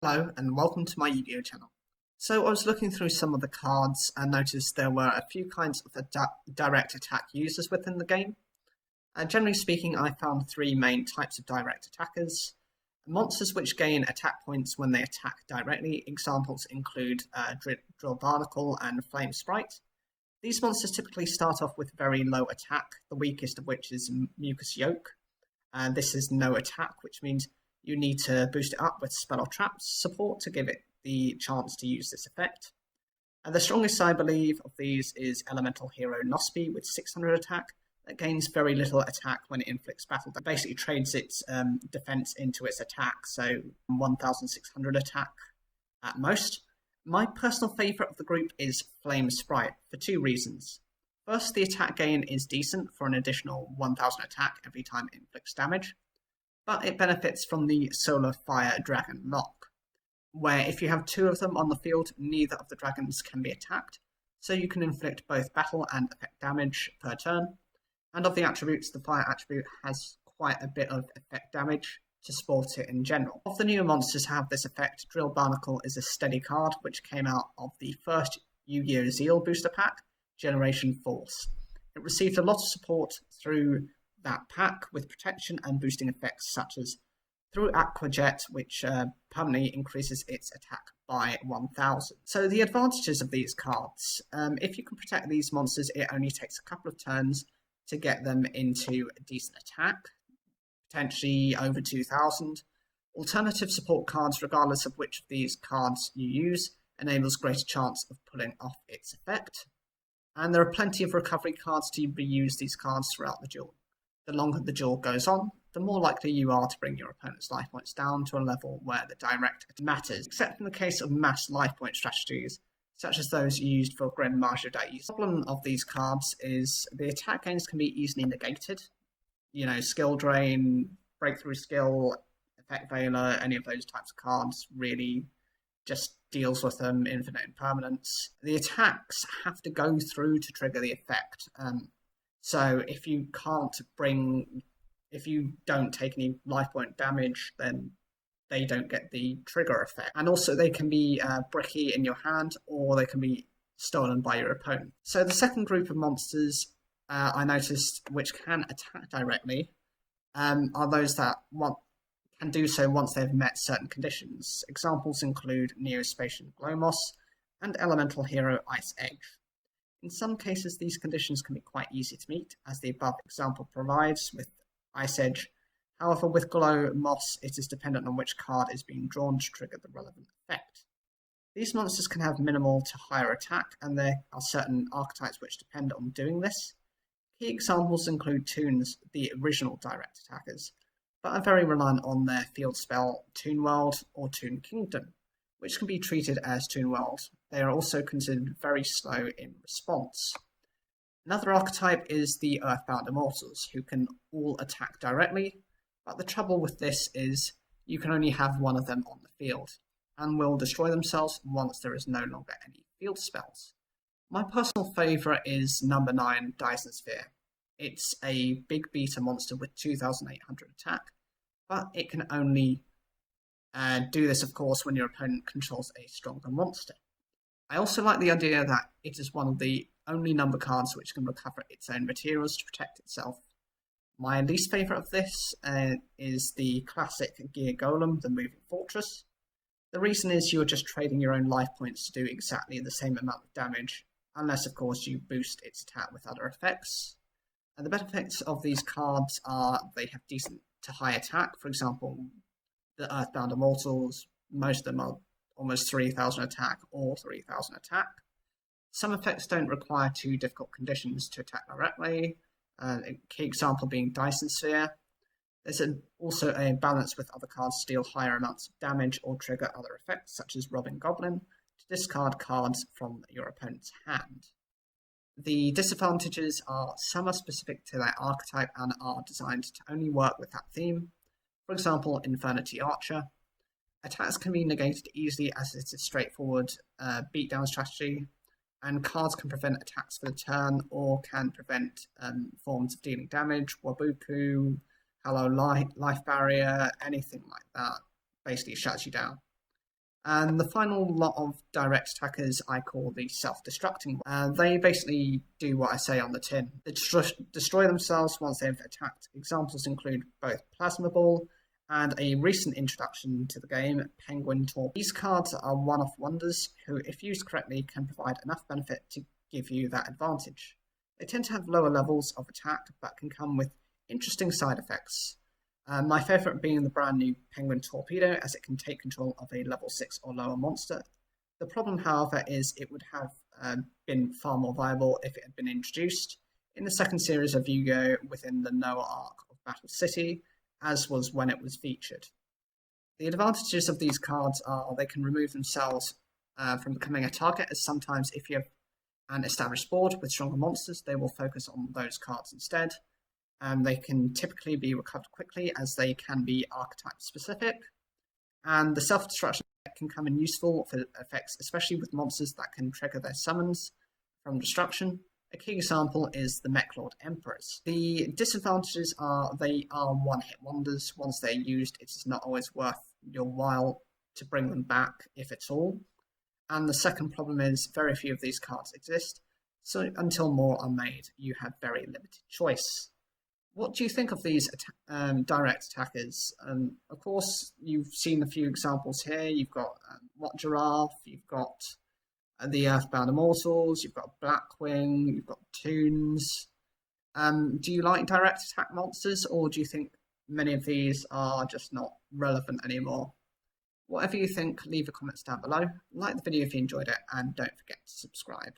Hello and welcome to my Yu-Gi-Oh channel. So I was looking through some of the cards and noticed there were a few kinds of direct attack users within the game. Generally speaking, I found three main types of direct attackers. Monsters which gain attack points when they attack directly. Examples include Drill Barnacle and Flame Sprite. These monsters typically start off with very low attack, the weakest of which is yugioh. And this is no attack, which means you need to boost it up with spell or traps support to give it the chance to use this effect. And the strongest, I believe, of these is Elemental Hero Nospi with 600 attack. That gains very little attack when it inflicts battle. That basically trades its defense into its attack, so 1600 attack at most. My personal favourite of the group is Flame Sprite for two reasons. First, the attack gain is decent for an additional 1000 attack every time it inflicts damage, but it benefits from the Solar Fire Dragon lock, where if you have two of them on the field, neither of the dragons can be attacked, so you can inflict both battle and effect damage per turn. And of the attributes, the Fire attribute has quite a bit of effect damage to support it in general. Of the newer monsters to have this effect, Drill Barnacle is a steady card which came out of the first Yu-Gi-Oh! Zeal booster pack, Generation Force. It received a lot of support through that pack with protection and boosting effects such as through Aquajet, which permanently increases its attack by 1000. So the advantages of these cards, if you can protect these monsters, it only takes a couple of turns to get them into a decent attack, potentially over 2000. Alternative support cards, regardless of which of these cards you use, enables greater chance of pulling off its effect. And there are plenty of recovery cards to reuse these cards throughout the duel. The longer the duel goes on, the more likely you are to bring your opponent's life points down to a level where the direct matters, except in the case of mass life point strategies, such as those used for Grand Marshal Days. The problem of these cards is the attack gains can be easily negated. Skill Drain, Breakthrough Skill, Effect Veiler, any of those types of cards really just deals with them, infinite impermanence. The attacks have to go through to trigger the effect. So if you don't take any life point damage, then they don't get the trigger effect. And also they can be bricky in your hand, or they can be stolen by your opponent. So the second group of monsters I noticed which can attack directly are those that can do so once they've met certain conditions. Examples include Neospatian Glowmoss and Elemental Hero Ice Edge. In some cases, these conditions can be quite easy to meet, as the above example provides with Ice Edge. However, with Glow Moss, it is dependent on which card is being drawn to trigger the relevant effect. These monsters can have minimal to higher attack, and there are certain archetypes which depend on doing this. Key examples include Toons, the original direct attackers, but are very reliant on their field spell Toon World or Toon Kingdom, which can be treated as Toon World. They are also considered very slow in response. Another archetype is the Earthbound Immortals, who can all attack directly, but the trouble with this is you can only have one of them on the field, and will destroy themselves once there is no longer any field spells. My personal favourite is number 9, Dyson Sphere. It's a big beta monster with 2800 attack, but it can only do this, of course, when your opponent controls a stronger monster. I also like the idea that it is one of the only number cards which can recover its own materials to protect itself. My least favourite of this is the classic Gear Golem, the Moving Fortress. The reason is you are just trading your own life points to do exactly the same amount of damage, unless, of course, you boost its attack with other effects. And the benefits of these cards are they have decent to high attack. For example, the Earthbound Immortals, most of them are almost 3000 attack or 3000 attack. Some effects don't require too difficult conditions to attack directly, a key example being Dyson Sphere. There's also a balance with other cards to deal higher amounts of damage or trigger other effects, such as Robbing Goblin, to discard cards from your opponent's hand. The disadvantages are some are specific to their archetype and are designed to only work with that theme. For example, Infernity Archer. Attacks can be negated easily as it is a straightforward beatdown strategy, and cards can prevent attacks for the turn or can prevent forms of dealing damage. Wabuku, Hello Life Barrier, anything like that basically shuts you down. And the final lot of direct attackers I call the self-destructing. They basically do what I say on the tin. They destroy themselves once they've attacked. Examples include both Plasma Ball and a recent introduction to the game, Penguin Torpedo. These cards are one-off wonders who, if used correctly, can provide enough benefit to give you that advantage. They tend to have lower levels of attack, but can come with interesting side effects. My favourite being the brand new Penguin Torpedo, as it can take control of a level 6 or lower monster. The problem, however, is it would have been far more viable if it had been introduced in the second series of Yu-Gi-Oh! Within the Noah arc of Battle City, as was when it was featured. The advantages of these cards are they can remove themselves from becoming a target, as sometimes if you have an established board with stronger monsters, they will focus on those cards instead. They can typically be recovered quickly as they can be archetype specific. And the self-destruction can come in useful for effects, especially with monsters that can trigger their summons from destruction. A key example is the Mechlord Emperors. The disadvantages are they are one-hit wonders. Once they're used, it is not always worth your while to bring them back, if at all. And the second problem is very few of these cards exist, so until more are made, you have very limited choice. What do you think of these direct attackers? Of course, you've seen a few examples here. You've got What Giraffe, you've got the Earthbound Immortals, you've got Blackwing, you've got Toons. Do you like direct attack monsters, or do you think many of these are just not relevant anymore? Whatever you think, leave your comments down below. Like the video if you enjoyed it, and don't forget to subscribe.